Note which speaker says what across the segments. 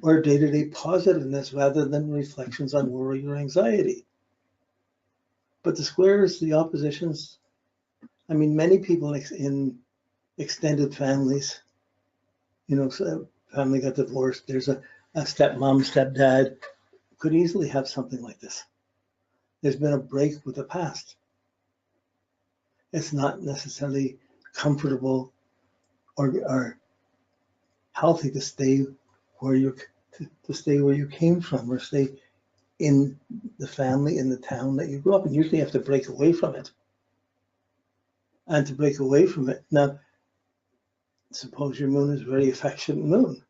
Speaker 1: or day-to-day positiveness rather than reflections on worry or anxiety. But the squares, the oppositions, I mean, many people in extended families, so family got divorced, there's a stepmom, stepdad, could easily have something like this. There's been a break with the past. It's not necessarily comfortable or healthy to stay where you came from, or stay in the family, in the town that you grew up in. Usually you have to break away from it. And to break away from it, now, suppose your moon is a very affectionate moon,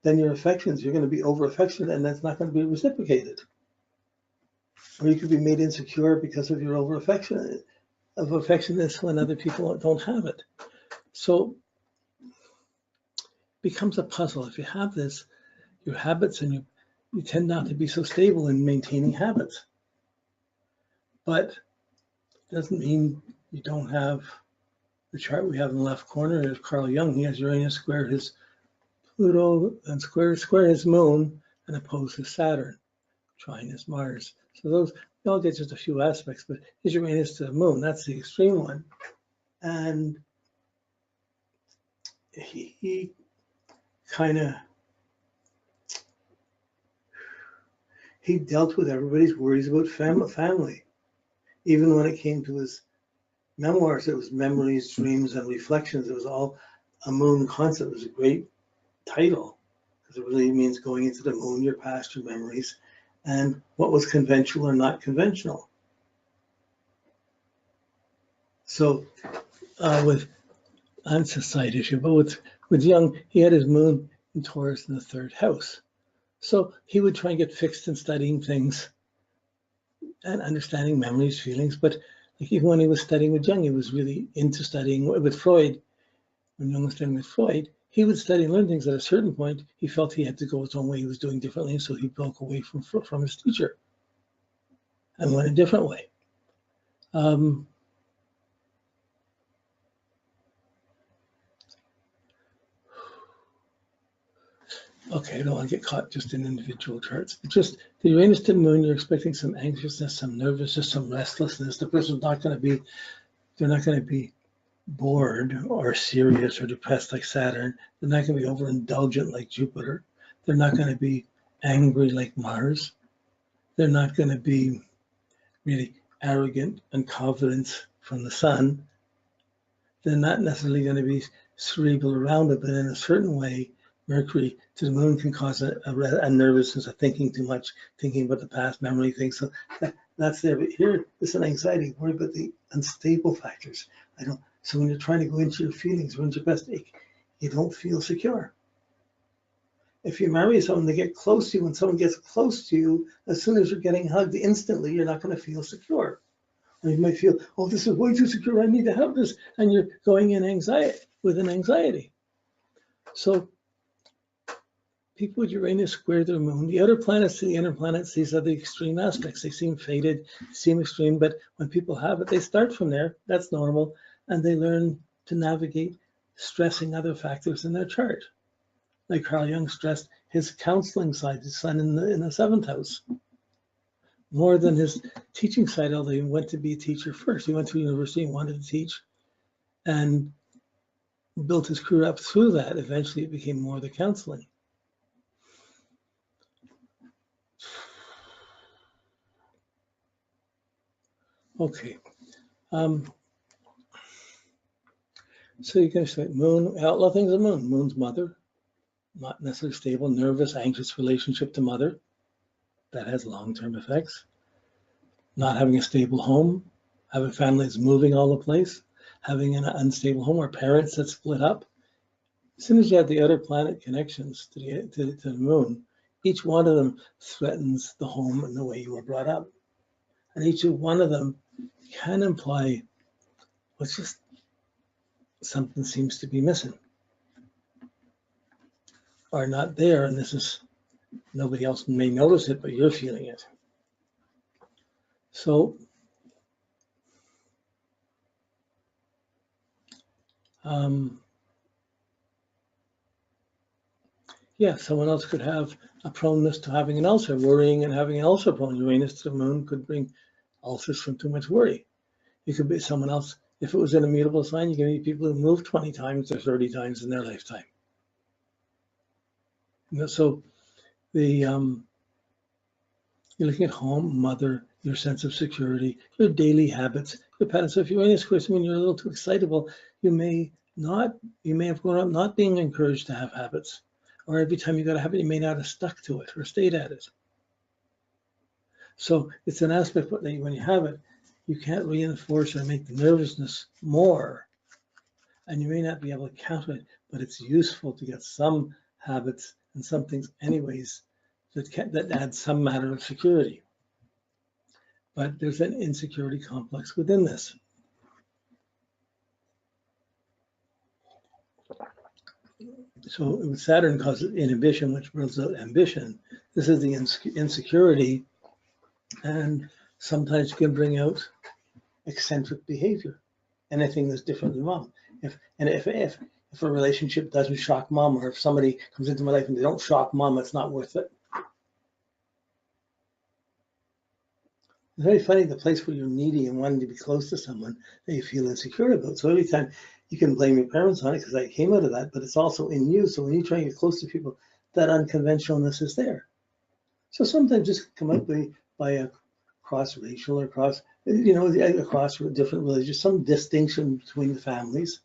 Speaker 1: then your affections, you're going to be over affectionate, and that's not going to be reciprocated. Or you could be made insecure because of your over affectionateness when other people don't have it. So it becomes a puzzle. If you have this, your habits, and you tend not to be so stable in maintaining habits. But it doesn't mean you don't have the chart we have in the left corner is Carl Jung. He has Uranus square his Pluto and square his moon and oppose his Saturn, trine his Mars. So those, we all get just a few aspects, but his Uranus to the moon, that's the extreme one. And he kind of, he dealt with everybody's worries about family. Even when it came to his memoirs, it was memories, dreams, and reflections. It was all a moon concept. It was a great title because it really means going into the moon, your past, your memories, and what was conventional or not conventional. So that's a side issue, but with Jung, he had his moon in Taurus in the third house. So he would try and get fixed in studying things and understanding memories, feelings, but like even when he was studying with Jung, he was really into studying with Freud. When Jung was studying with Freud, he would study and learn things. At a certain point, he felt he had to go his own way. He was doing differently, so he broke away from his teacher and went a different way. Okay, I don't want to get caught just in individual charts. Just the Uranus to Moon, you're expecting some anxiousness, some nervousness, some restlessness. The person's not going to be, they're not going to be bored or serious or depressed like Saturn. They're not going to be overindulgent like Jupiter. They're not going to be angry like Mars. They're not going to be really arrogant and confident from the Sun. They're not necessarily going to be cerebral around it, but in a certain way, Mercury to the moon can cause a nervousness of thinking too much, thinking about the past, memory things. So that's there. But here, it's an anxiety, worry about the unstable factors. So when you're trying to go into your feelings, go into your best, you don't feel secure. If you marry someone, they get close to you. When someone gets close to you, as soon as you're getting hugged, instantly, you're not going to feel secure. Or you might feel, oh, this is way too secure. I need to have this. And you're going in with an anxiety. So people with Uranus square their moon, the outer planets to the inner planets, these are the extreme aspects. They seem faded, seem extreme, but when people have it, they start from there. That's normal. And they learn to navigate stressing other factors in their chart. Like Carl Jung stressed his counseling side, his Sun in the 7th house, more than his teaching side, although he went to be a teacher first. He went to university and wanted to teach and built his career up through that. Eventually, it became more the counseling. Okay. So you can say moon, outlaw things of moon. Moon's mother, not necessarily stable, nervous, anxious relationship to mother. That has long-term effects. Not having a stable home, having families moving all the place, having an unstable home or parents that split up. As soon as you have the outer planet connections to the moon, each one of them threatens the home and the way you were brought up. And each one of them can imply what's just something seems to be missing or not there. And this is, nobody else may notice it, but you're feeling it. So yeah, someone else could have a proneness to having an ulcer. Worrying and having an ulcer prone Uranus to the moon could bring ulcers from too much worry. It could be someone else. If it was an immutable sign, you can meet people who move 20 times or 30 times in their lifetime. So you're looking at home, mother, your sense of security, your daily habits, your patterns. So if Uranus squares when you're a little too excitable, you may have grown up not being encouraged to have habits, or every time you got a habit, you may not have stuck to it or stayed at it. So it's an aspect that when you have it, you can't reinforce or make the nervousness more, and you may not be able to counter it, but it's useful to get some habits and some things anyways that add some matter of security. But there's an insecurity complex within this. So Saturn causes inhibition, which brings out ambition. This is the insecurity, and sometimes you can bring out eccentric behavior, anything that's different than mom. If a relationship doesn't shock mom, or if somebody comes into my life and they don't shock mom, it's not worth it. It's very funny, the place where you're needy and wanting to be close to someone that you feel insecure about. So every time you can blame your parents on it, because I came out of that, but it's also in you. So when you try to get close to people, that unconventionalness is there. So sometimes just come out by a cross-racial or across different religions, some distinction between the families.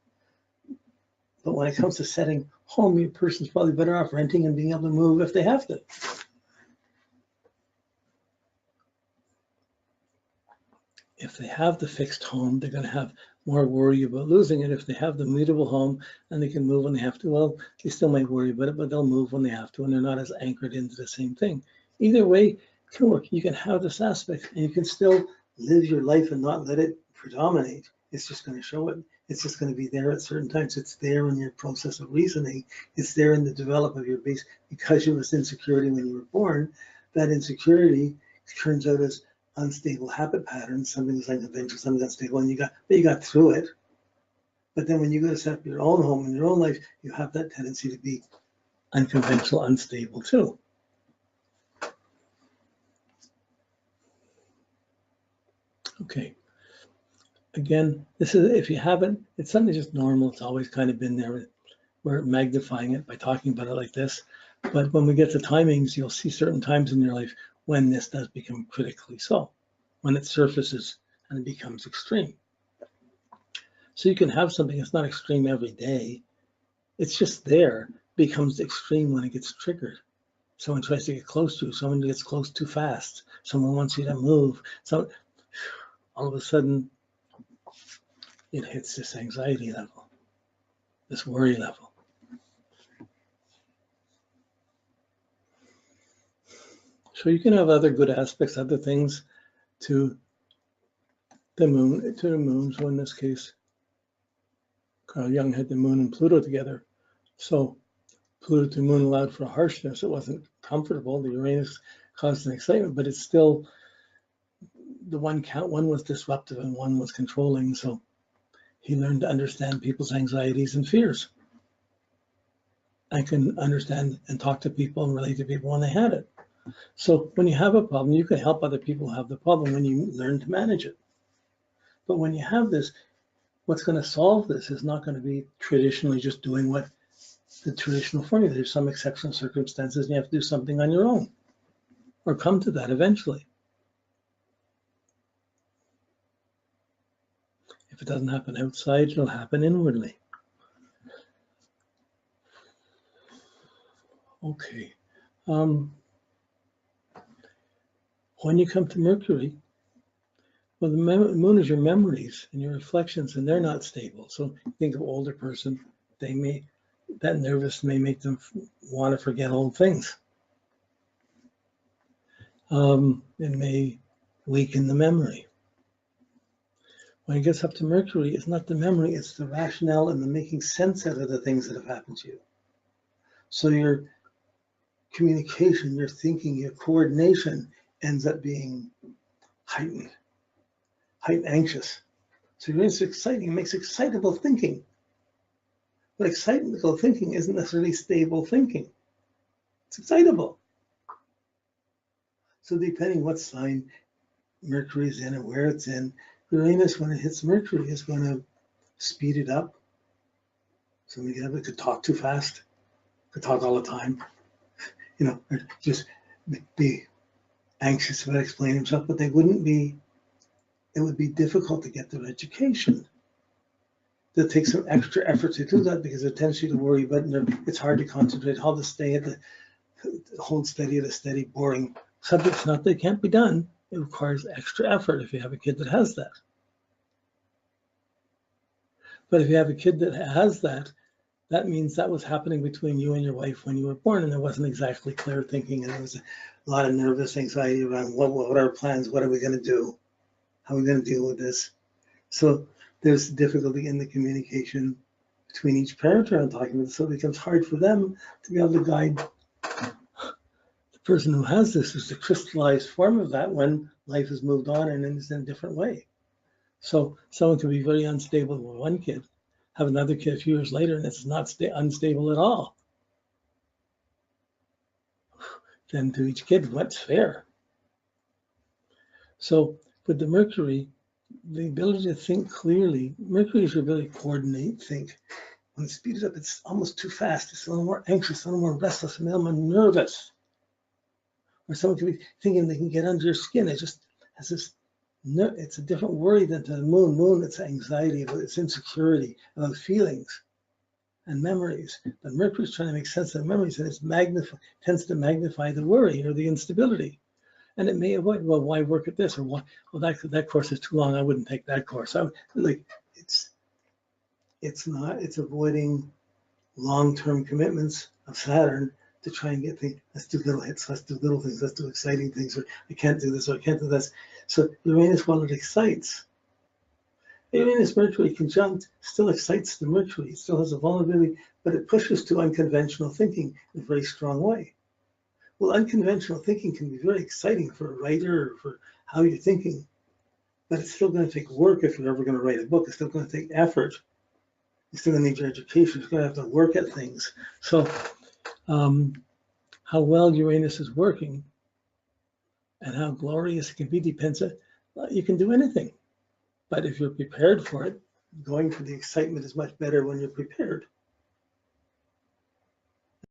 Speaker 1: But when it comes to setting home, your person's probably better off renting and being able to move if they have to. If they have the fixed home, they're going to have more worry about losing it. If they have the mutable home and they can move when they have to, well, they still might worry about it, but they'll move when they have to, and they're not as anchored into the same thing. Either way, it can work. You can have this aspect, and you can still live your life and not let it predominate. It's just going to show it. It's just going to be there at certain times. It's there in your process of reasoning. It's there in the development of your base. Because you was insecurity when you were born, that insecurity turns out as unstable habit patterns, something that's unconventional, something unstable, and you got through it. But then when you go to set up your own home in your own life, you have that tendency to be unconventional, unstable too. Okay. Again, this is, if you haven't, it's something just normal. It's always kind of been there. We're magnifying it by talking about it like this. But when we get to timings, you'll see certain times in your life when this does become critically so, when it surfaces and it becomes extreme. So you can have something that's not extreme every day. It's just there, becomes extreme when it gets triggered. Someone tries to get close to you, someone gets close too fast, someone wants you to move. So all of a sudden, it hits this anxiety level, this worry level. So you can have other good aspects, other things to the moon. So in this case, Carl Jung had the moon and Pluto together. So Pluto to moon allowed for harshness. It wasn't comfortable. The Uranus caused an excitement, but it's still the one was disruptive and one was controlling. So he learned to understand people's anxieties and fears. I can understand and talk to people and relate to people when they had it. So when you have a problem, you can help other people have the problem when you learn to manage it. But when you have this, what's going to solve this is not going to be traditionally just doing what the traditional formula. There's some exceptional circumstances and you have to do something on your own or come to that eventually. If it doesn't happen outside, it'll happen inwardly. Okay. When you come to Mercury, well, the moon is your memories and your reflections, and they're not stable. So think of an older person, that nervous may make them want to forget old things. It may weaken the memory. When it gets up to Mercury, it's not the memory, it's the rationale and the making sense out of the things that have happened to you. So your communication, your thinking, your coordination ends up being heightened, anxious. So it's exciting, it makes excitable thinking. But excitable thinking isn't necessarily stable thinking. It's excitable. So depending what sign Mercury is in and where it's in, Uranus, when it hits Mercury, is going to speed it up. Somebody could talk too fast, could talk all the time, or just be anxious about explaining himself, but it would be difficult to get their education. They'll take some extra effort to do that because it tends you to worry about it's hard to concentrate, how to stay hold steady at a steady, boring subject. It's not that it can't be done. It requires extra effort if you have a kid that has that. But if you have a kid that has that, that means that was happening between you and your wife when you were born, and there wasn't exactly clear thinking, and there was a lot of nervous anxiety around what are our plans, what are we going to do, how are we going to deal with this. So there's difficulty in the communication between each parent around talking about this, so it becomes hard for them to be able to guide the person who has this is the crystallized form of that when life has moved on and is in a different way. So someone can be very unstable with one kid, have another kid a few years later, and it's not unstable at all. Then to each kid, what's fair? So with the Mercury, the ability to think clearly, Mercury is your ability to coordinate, think. When it speeds up, it's almost too fast. It's a little more anxious, a little more restless, a little more nervous. Or someone can be thinking they can get under your skin. It just has this, it's a different worry than to the moon. Moon, it's anxiety, it's insecurity, about feelings and memories. But Mercury's trying to make sense of the memories, and it tends to magnify the worry or the instability. And it may avoid, well, why work at this? Or well, that course is too long, I wouldn't take that course. It's avoiding long-term commitments of Saturn to try and get things. Let's do little hits, let's do little things, let's do exciting things, or I can't do this, or I can't do this. So Uranus, while it excites, Uranus Mercury conjunct still excites the Mercury. It still has a vulnerability, but it pushes to unconventional thinking in a very strong way. Well, unconventional thinking can be very exciting for a writer or for how you're thinking, but it's still going to take work if you're ever going to write a book. It's still going to take effort. You're still going to need your education. You're going to have to work at things. So how well Uranus is working and how glorious it can be depends on, you can do anything. But if you're prepared for it, going for the excitement is much better when you're prepared.